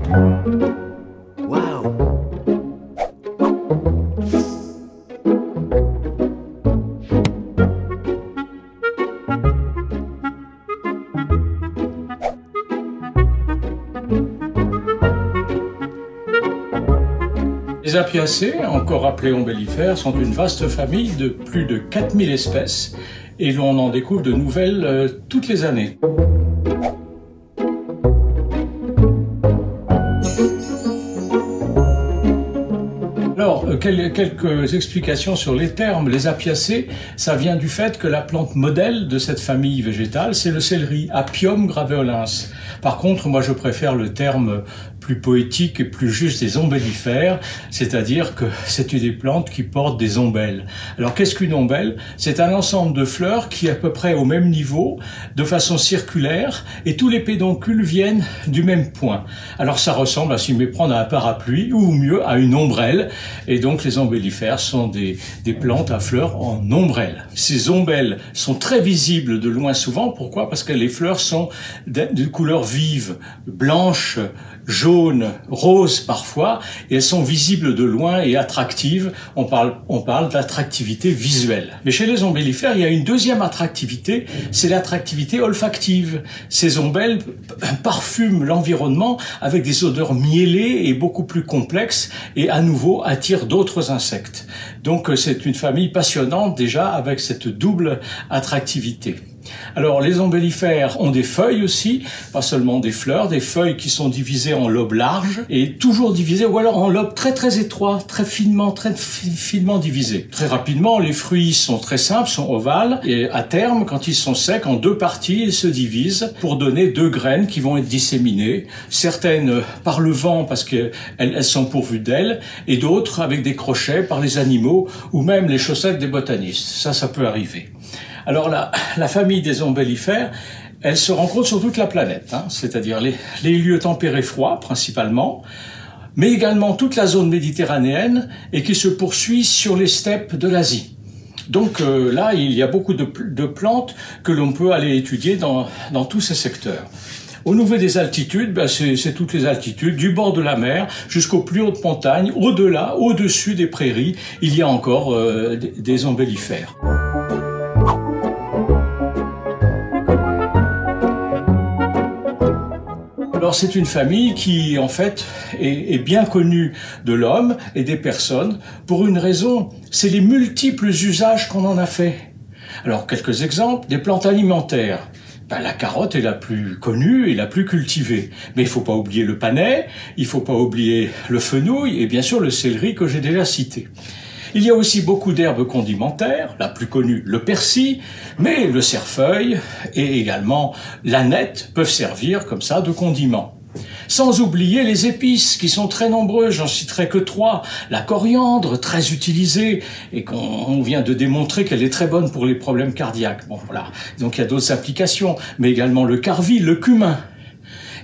Waouh! Les apiacées, encore appelées ombellifères, sont une vaste famille de plus de 4000 espèces et l'on en découvre de nouvelles toutes les années. Alors, quelques explications sur les termes. Les apiacées, ça vient du fait que la plante modèle de cette famille végétale, c'est le céleri, Apium graveolens. Par contre, moi je préfère le terme plus poétique et plus juste des ombellifères, c'est-à-dire que c'est une des plantes qui portent des ombelles. Alors qu'est-ce qu'une ombelle? C'est un ensemble de fleurs qui est à peu près au même niveau, de façon circulaire, et tous les pédoncules viennent du même point. Alors ça ressemble à s'y méprendre à un parapluie, ou mieux à une ombrelle, et donc les ombellifères sont des plantes à fleurs en ombrelle. Ces ombelles sont très visibles de loin souvent. Pourquoi? Parce que les fleurs sont de couleur vive, blanche, jaune, rose parfois, et elles sont visibles de loin et attractives. On parle d'attractivité visuelle. Mais chez les ombellifères, il y a une deuxième attractivité, c'est l'attractivité olfactive. Ces ombelles parfument l'environnement avec des odeurs mielées et beaucoup plus complexes, et à nouveau attirent d'autres insectes. Donc c'est une famille passionnante déjà avec cette double attractivité. Alors les ombellifères ont des feuilles aussi, pas seulement des fleurs, des feuilles qui sont divisées en lobes larges et toujours divisées, ou alors en lobes très étroits, très finement divisés. Très rapidement, les fruits sont très simples, sont ovales, et à terme, quand ils sont secs, en deux parties, ils se divisent pour donner deux graines qui vont être disséminées, certaines par le vent parce qu'elles sont pourvues d'ailes, et d'autres avec des crochets par les animaux ou même les chaussettes des botanistes. Ça peut arriver. Alors la famille des ombellifères, elle se rencontre sur toute la planète, c'est-à-dire les lieux tempérés froids principalement, mais également toute la zone méditerranéenne et qui se poursuit sur les steppes de l'Asie. Donc là, il y a beaucoup de plantes que l'on peut aller étudier dans tous ces secteurs. Au niveau des altitudes, c'est toutes les altitudes, du bord de la mer jusqu'aux plus hautes montagnes, au-delà, au-dessus des prairies, il y a encore des ombellifères. Alors c'est une famille qui en fait est bien connue de l'homme et des personnes pour une raison, c'est les multiples usages qu'on en a fait. Alors quelques exemples, des plantes alimentaires. La carotte est la plus connue et la plus cultivée. Mais il ne faut pas oublier le panais, il ne faut pas oublier le fenouil et bien sûr le céleri que j'ai déjà cité. Il y a aussi beaucoup d'herbes condimentaires, la plus connue le persil, mais le cerfeuil et également l'aneth peuvent servir comme ça de condiment. Sans oublier les épices qui sont très nombreuses, j'en citerai que 3. La coriandre, très utilisée, et qu'on vient de démontrer qu'elle est très bonne pour les problèmes cardiaques. Bon voilà, donc il y a d'autres applications, mais également le carvi, le cumin.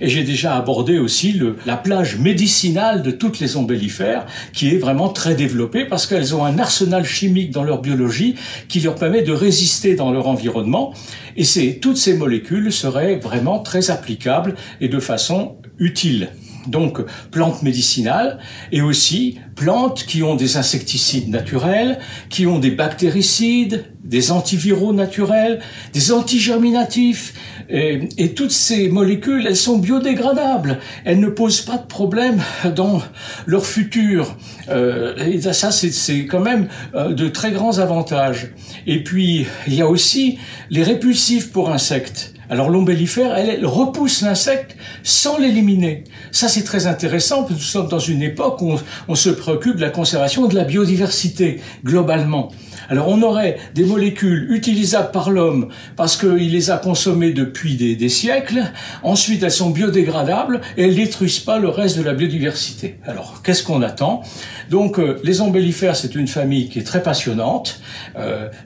Et j'ai déjà abordé aussi la plage médicinale de toutes les ombellifères, qui est vraiment très développée parce qu'elles ont un arsenal chimique dans leur biologie qui leur permet de résister dans leur environnement. Et toutes ces molécules seraient vraiment très applicables et de façon utile. Donc, plantes médicinales et aussi plantes qui ont des insecticides naturels, qui ont des bactéricides, des antiviraux naturels, des antigerminatifs. Et toutes ces molécules, elles sont biodégradables. Elles ne posent pas de problème dans leur futur. Et ça, c'est quand même de très grands avantages. Et puis, il y a aussi les répulsifs pour insectes. Alors l'ombellifère, elle repousse l'insecte sans l'éliminer. Ça, c'est très intéressant, parce que nous sommes dans une époque où on se préoccupe de la conservation de la biodiversité, globalement. Alors on aurait des molécules utilisables par l'homme parce qu'il les a consommées depuis des siècles. Ensuite, elles sont biodégradables et elles détruisent pas le reste de la biodiversité. Alors, qu'est-ce qu'on attend? Donc, les ombellifères, c'est une famille qui est très passionnante.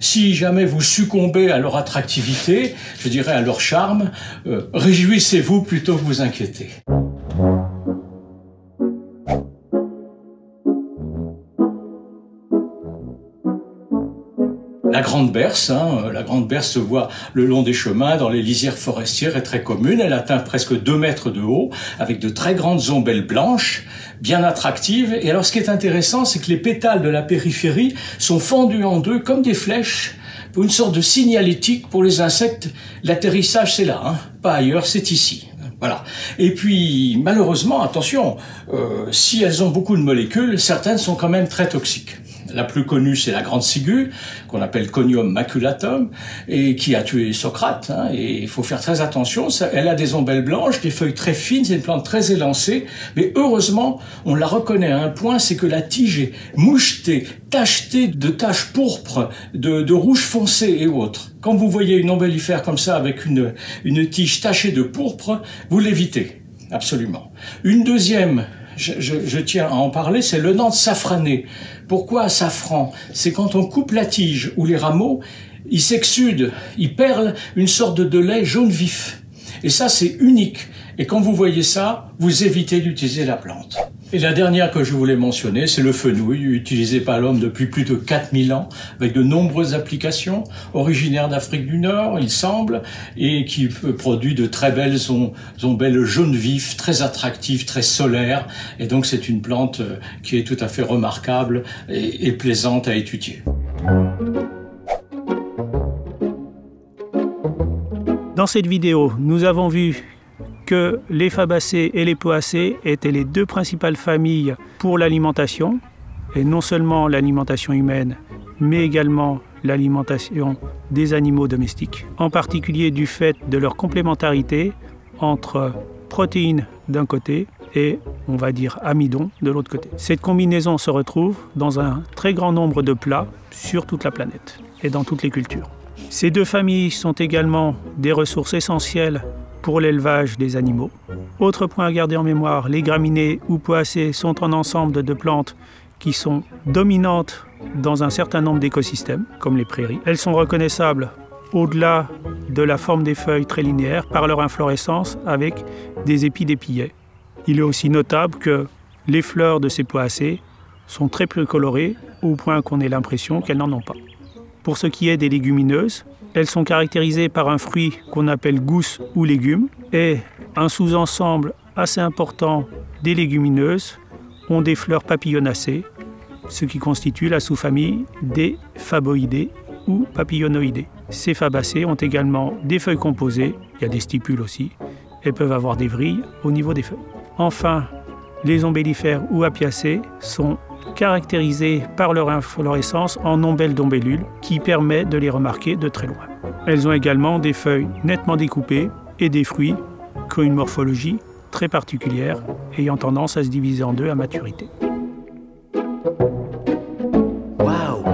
Si jamais vous succombez à leur attractivité, je dirais à leur charme, réjouissez-vous plutôt que vous inquiétez. la grande berce, la grande berce se voit le long des chemins, dans les lisières forestières, est très commune. Elle atteint presque 2 mètres de haut, avec de très grandes ombelles blanches, bien attractives. Et alors, ce qui est intéressant, c'est que les pétales de la périphérie sont fendus en deux comme des flèches, pour une sorte de signalétique pour les insectes. L'atterrissage, c'est là, pas ailleurs, c'est ici. Voilà. Et puis, malheureusement, attention, si elles ont beaucoup de molécules, certaines sont quand même très toxiques. La plus connue, c'est la grande ciguë, qu'on appelle Conium maculatum, et qui a tué Socrate. Et il faut faire très attention. Elle a des ombelles blanches, des feuilles très fines, c'est une plante très élancée. Mais heureusement, on la reconnaît à un point, c'est que la tige est mouchetée, tachetée de taches pourpres, de rouge foncé et autres. Quand vous voyez une ombellifère comme ça, avec une tige tachée de pourpre, vous l'évitez, absolument. Une deuxième, je tiens à en parler, c'est le Nantes safrané. Pourquoi safran? C'est quand on coupe la tige ou les rameaux, ils s'exsudent, ils perlent une sorte de lait jaune vif. Et ça, c'est unique. Et quand vous voyez ça, vous évitez d'utiliser la plante. Et la dernière que je voulais mentionner, c'est le fenouil, utilisé par l'homme depuis plus de 4000 ans, avec de nombreuses applications, originaire d'Afrique du Nord, il semble, et qui produit de très belles ombelles jaunes vifs, très attractives, très solaires. Et donc c'est une plante qui est tout à fait remarquable et plaisante à étudier. Dans cette vidéo, nous avons vu que les fabacées et les poacées étaient les deux principales familles pour l'alimentation, et non seulement l'alimentation humaine, mais également l'alimentation des animaux domestiques, en particulier du fait de leur complémentarité entre protéines d'un côté et, on va dire, amidon de l'autre côté. Cette combinaison se retrouve dans un très grand nombre de plats sur toute la planète et dans toutes les cultures. Ces deux familles sont également des ressources essentielles pour l'élevage des animaux. Autre point à garder en mémoire, les graminées ou poacées sont un ensemble de plantes qui sont dominantes dans un certain nombre d'écosystèmes, comme les prairies. Elles sont reconnaissables au-delà de la forme des feuilles très linéaires par leur inflorescence avec des épis d'épillets. Il est aussi notable que les fleurs de ces poacées sont très peu colorées au point qu'on ait l'impression qu'elles n'en ont pas. Pour ce qui est des légumineuses, elles sont caractérisées par un fruit qu'on appelle gousse ou légume, et un sous-ensemble assez important des légumineuses ont des fleurs papillonacées, ce qui constitue la sous-famille des faboïdés ou papillonoïdés. Ces fabacées ont également des feuilles composées, il y a des stipules aussi, et peuvent avoir des vrilles au niveau des feuilles. Enfin, les ombellifères ou apiacées sont caractérisées par leur inflorescence en ombelles d'ombellules qui permet de les remarquer de très loin. Elles ont également des feuilles nettement découpées et des fruits qui ont une morphologie très particulière, ayant tendance à se diviser en deux à maturité. Wow.